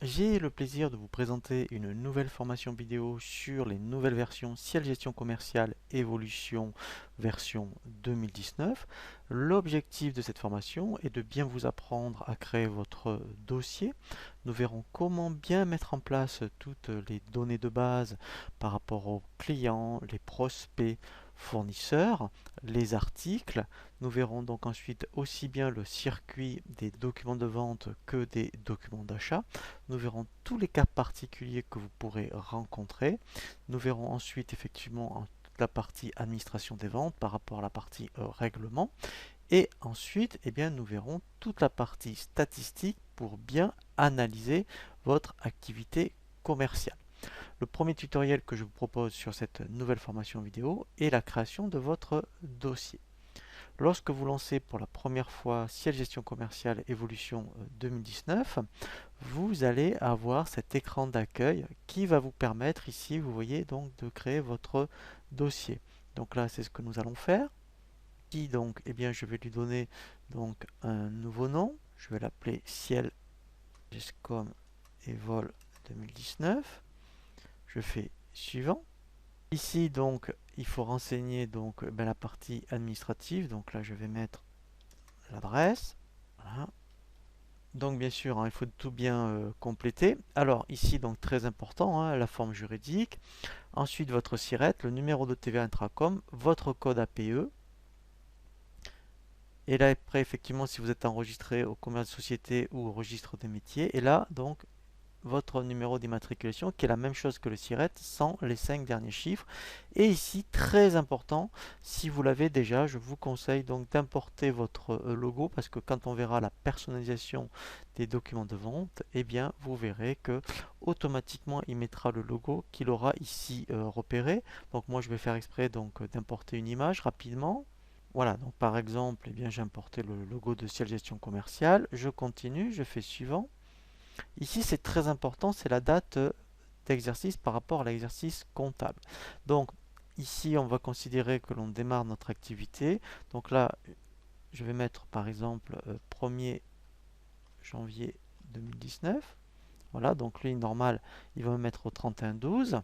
J'ai le plaisir de vous présenter une nouvelle formation vidéo sur les nouvelles versions Ciel Gestion Commerciale Évolution version 2019. L'objectif de cette formation est de bien vous apprendre à créer votre dossier. Nous verrons comment bien mettre en place toutes les données de base par rapport aux clients, les prospects, fournisseurs, les articles. Nous verrons donc ensuite aussi bien le circuit des documents de vente que des documents d'achat. Nous verrons tous les cas particuliers que vous pourrez rencontrer. Nous verrons ensuite effectivement la partie administration des ventes par rapport à la partie règlement. Et ensuite, nous verrons toute la partie statistique pour bien analyser votre activité commerciale. Le premier tutoriel que je vous propose sur cette nouvelle formation vidéo est la création de votre dossier. Lorsque vous lancez pour la première fois Ciel Gestion Commerciale Évolution 2019, vous allez avoir cet écran d'accueil qui va vous permettre ici, vous voyez, donc de créer votre dossier. Donc là, c'est ce que nous allons faire. Ici, donc, je vais lui donner donc un nouveau nom. Je vais l'appeler Ciel Gescom Evol 2019. Je fais suivant. Ici, donc, il faut renseigner donc la partie administrative. Donc là, je vais mettre l'adresse. Voilà. Donc bien sûr, il faut tout bien compléter. Alors ici, donc très important, la forme juridique. Ensuite, votre SIRET, le numéro de TVA Intracom, votre code APE. Et là, après, effectivement, si vous êtes enregistré au commerce de société ou au registre des métiers. Et là, donc, votre numéro d'immatriculation qui est la même chose que le SIRET sans les 5 derniers chiffres. Et ici, très important, si vous l'avez déjà, je vous conseille donc d'importer votre logo parce que quand on verra la personnalisation des documents de vente, vous verrez que automatiquement il mettra le logo qu'il aura ici repéré. Donc moi je vais faire exprès donc d'importer une image rapidement. Voilà, donc par exemple, j'ai importé le logo de Ciel Gestion Commerciale. Je continue, je fais suivant. Ici, c'est très important, c'est la date d'exercice par rapport à l'exercice comptable. Donc, ici, on va considérer que l'on démarre notre activité. Donc là, je vais mettre par exemple 1er janvier 2019. Voilà, donc lui, normal, il va me mettre au 31-12.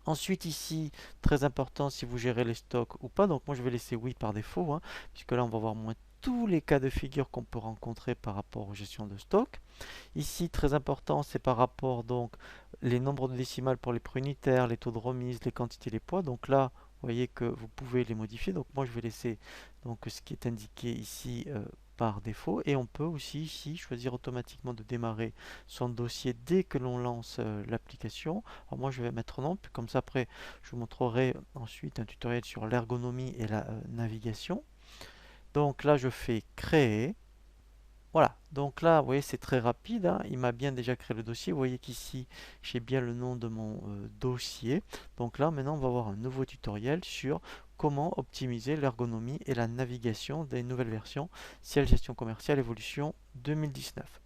Ensuite, ici, très important si vous gérez les stocks ou pas. Donc, moi, je vais laisser oui par défaut, puisque là, on va voir moins tous les cas de figure qu'on peut rencontrer par rapport aux gestions de stock. Ici, très important, c'est par rapport donc les nombres de décimales pour les prix unitaires, les taux de remise, les quantités, les poids. Donc là, vous voyez que vous pouvez les modifier. Donc moi, je vais laisser donc ce qui est indiqué ici par défaut. Et on peut aussi ici choisir automatiquement de démarrer son dossier dès que l'on lance l'application. Alors moi, je vais mettre non, puis comme ça après, je vous montrerai ensuite un tutoriel sur l'ergonomie et la navigation. Donc là, je fais créer. Voilà, donc là, vous voyez, c'est très rapide, il m'a bien déjà créé le dossier. Vous voyez qu'ici, j'ai bien le nom de mon dossier. Donc là, maintenant, on va voir un nouveau tutoriel sur comment optimiser l'ergonomie et la navigation des nouvelles versions Ciel Gestion Commerciale Évolution 2019.